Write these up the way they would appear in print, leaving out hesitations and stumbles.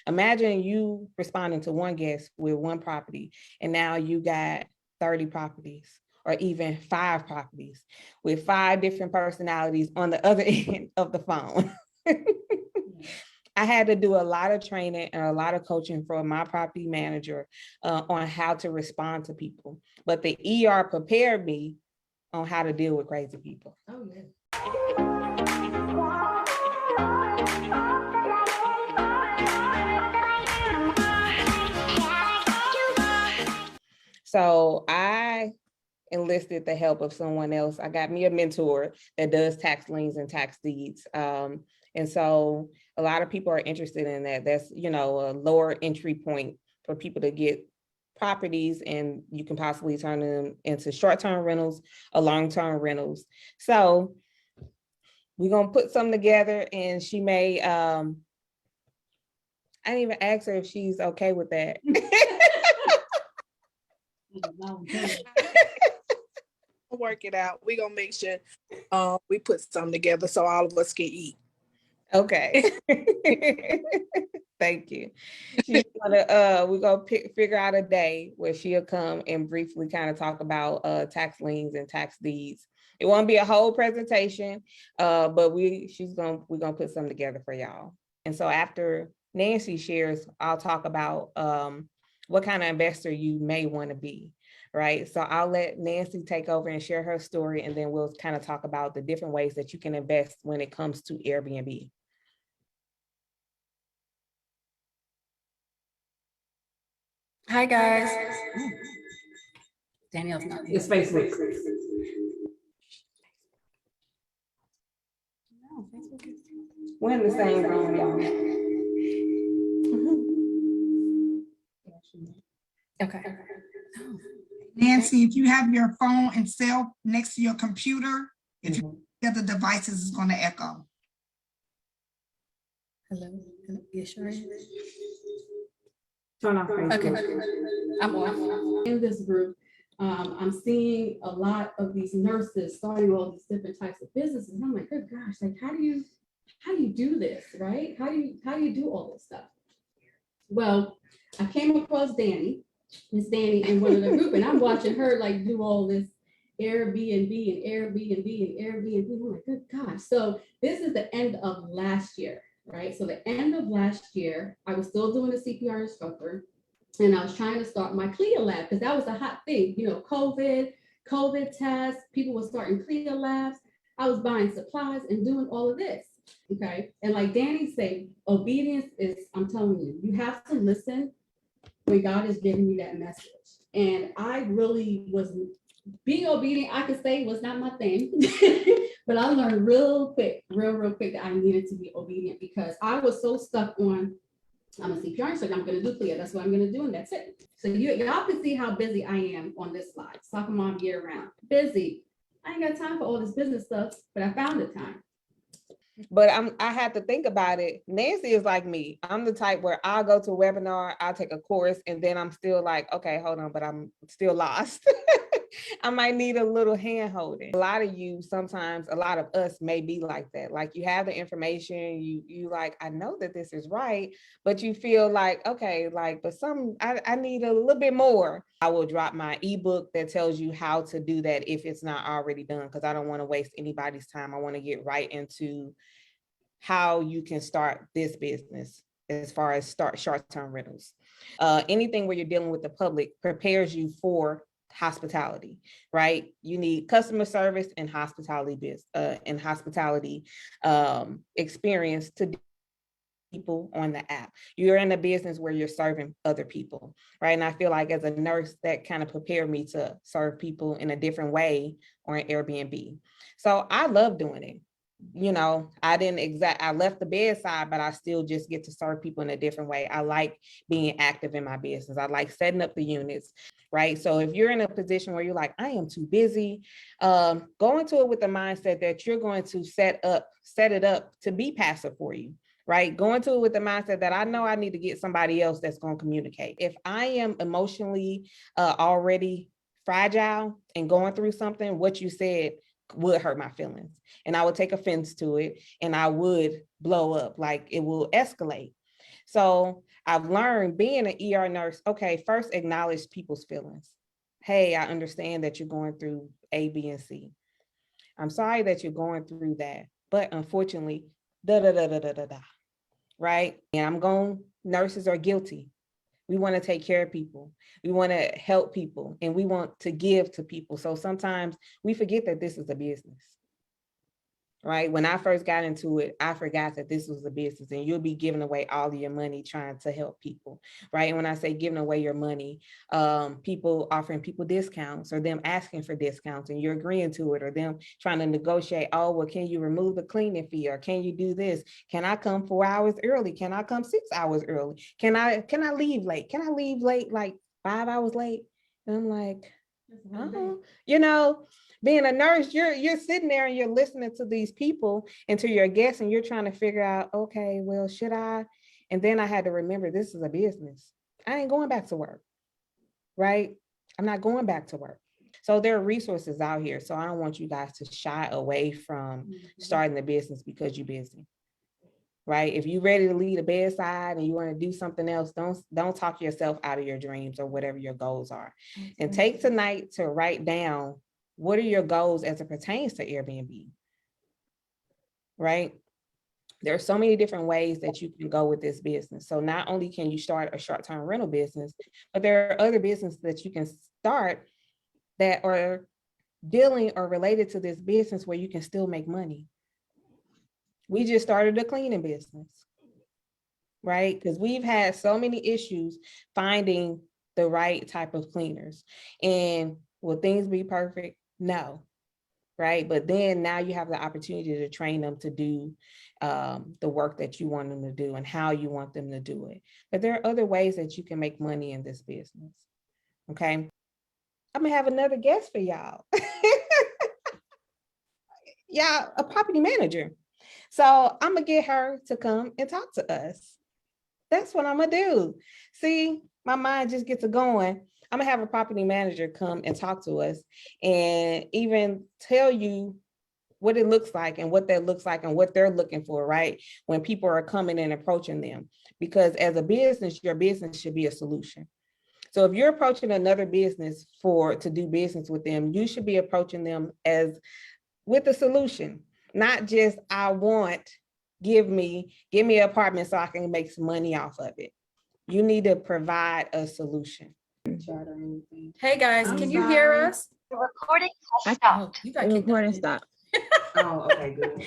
Imagine you responding to one guest with one property, and now you got 30 properties, or even 5 properties with 5 different personalities on the other end of the phone. I had to do a lot of training and a lot of coaching for my property manager on how to respond to people. But the ER prepared me on how to deal with crazy people. Oh, yeah. So I enlisted the help of someone else. I got me a mentor that does tax liens and tax deeds. And so a lot of people are interested in that. That's, you know, a lower entry point for people to get properties, and you can possibly turn them into short-term rentals or long-term rentals. So we're going to put something together, and she may, I didn't even ask her if she's okay with that. Work it out. We're gonna make sure we put something together so all of us can eat. Okay. Thank you. She's gonna we're gonna figure out a day where she'll come and briefly kind of talk about tax liens and tax deeds. It won't be a whole presentation, but we're gonna put something together for y'all. And so after Nancy shares, I'll talk about what kind of investor you may want to be. Right. So I'll let Nancy take over and share her story, and then we'll kind of talk about the different ways that you can invest when it comes to Airbnb. Hi, guys. Danielle's not. It's Facebook. No, Facebook is. We're in the same room, y'all. Okay. Nancy, if you have your phone and cell next to your computer, if you the other devices is going to echo. Hello. You sure? Turn off Facebook. Okay. I'm on. In this group, I'm seeing a lot of these nurses starting all these different types of businesses. And I'm like, good gosh, like how do you do this, right? How do you do all this stuff? Well, I came across Miss Danny in one of the group, and I'm watching her like do all this Airbnb and Airbnb and Airbnb. I'm like, good gosh. So this is the end of last year, right? So the end of last year, I was still doing a CPR instructor, and I was trying to start my CLIA lab because that was a hot thing. You know, COVID tests, people were starting CLIA labs. I was buying supplies and doing all of this. Okay. And like Danny said, obedience is, I'm telling you, you have to listen when God is giving you that message. And I really was being obedient, I could say was not my thing, but I learned real quick that I needed to be obedient because I was so stuck on, I'm a CPR instructor, I'm going to do CLIA, that's what I'm going to do, and that's it. So y'all can see how busy I am on this slide. Soccer mom year round, busy. I ain't got time for all this business stuff, but I found the time. But I had to think about it. Nancy is like me. I'm the type where I'll go to a webinar, I'll take a course, and then I'm still like, okay, hold on, but I'm still lost. I might need a little hand holding. A lot of you, sometimes a lot of us may be like that. Like you have the information, you like, I know that this is right, but you feel like, okay, like, but I need a little bit more. I will drop my ebook that tells you how to do that if it's not already done, because I don't want to waste anybody's time. I want to get right into how you can start this business as far as start short-term rentals. Anything where you're dealing with the public prepares you for hospitality, right? You need customer service and hospitality experience to people on the app. You're in a business where you're serving other people, right? And I feel like as a nurse, that kind of prepared me to serve people in a different way on Airbnb. So I love doing it. You know, I left the bedside, but I still just get to serve people in a different way. I like being active in my business. I like setting up the units, right? So if you're in a position where you're like, I am too busy, go into it with the mindset that you're going to set it up to be passive for you, right? Go into it with the mindset that I know I need to get somebody else that's going to communicate. If I am emotionally already fragile and going through something, what you said would hurt my feelings, and I would take offense to it, and I would blow up, like it will escalate. So I've learned being an ER nurse, okay, first acknowledge people's feelings. Hey, I understand that you're going through A, B, and C. I'm sorry that you're going through that, but unfortunately, da da da da da da da, right? And nurses are guilty. We want to take care of people. We want to help people, and we want to give to people. So sometimes we forget that this is a business. Right? When I first got into it, I forgot that this was a business, and you'll be giving away all of your money trying to help people, right? And when I say giving away your money, people offering people discounts, or them asking for discounts and you're agreeing to it, or them trying to negotiate, oh, well, can you remove the cleaning fee, or can you do this? Can I come 4 hours early? Can I come 6 hours early? Can I leave late? Can I leave late, like 5 hours late? And I'm like, oh, you know, being a nurse, you're sitting there and you're listening to these people and to your guests, and you're trying to figure out, okay, well, should I? And then I had to remember, this is a business. I ain't going back to work, right? I'm not going back to work. So there are resources out here. So I don't want you guys to shy away from starting the business because you're busy, right? If you're ready to leave the bedside and you want to do something else, don't talk yourself out of your dreams or whatever your goals are. And take tonight to write down, what are your goals as it pertains to Airbnb, right? There are so many different ways that you can go with this business. So not only can you start a short-term rental business, but there are other businesses that you can start that are dealing or related to this business where you can still make money. We just started a cleaning business, right? Because we've had so many issues finding the right type of cleaners. And will things be perfect? No, right? But then now you have the opportunity to train them to do the work that you want them to do and how you want them to do it. But there are other ways that you can make money in this business, okay? I'm gonna have another guest for y'all. Y'all, a property manager. So I'm gonna get her to come and talk to us. That's what I'm gonna do. See, my mind just gets going. I'm gonna have a property manager come and talk to us and even tell you what it looks like and what that looks like and what they're looking for, right? When people are coming and approaching them. Because as a business, your business should be a solution. So if you're approaching another business to do business with them, you should be approaching them as with a solution, not just give me an apartment so I can make some money off of it. You need to provide a solution. Hey guys, I'm can you hear sorry. us? The recording has Oh, stopped. you got The kicked recording out. stopped. Oh, okay, good.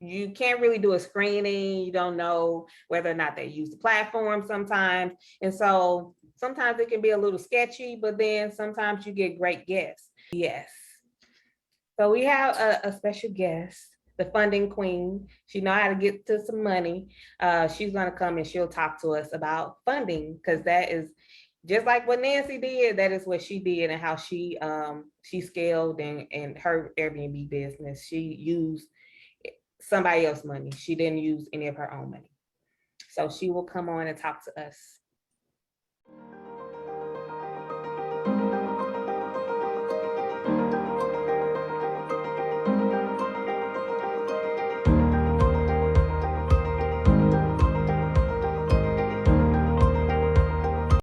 You can't really do a screening. You don't know whether or not they use the platform sometimes. And so sometimes it can be a little sketchy, but then sometimes you get great guests. Yes. So we have a special guest, the funding queen. She knows how to get to some money. She's gonna come and she'll talk to us about funding, because that is just like what Nancy did. That is what she did, and how she scaled and her Airbnb business. She used somebody else's money. She didn't use any of her own money. So she will come on and talk to us.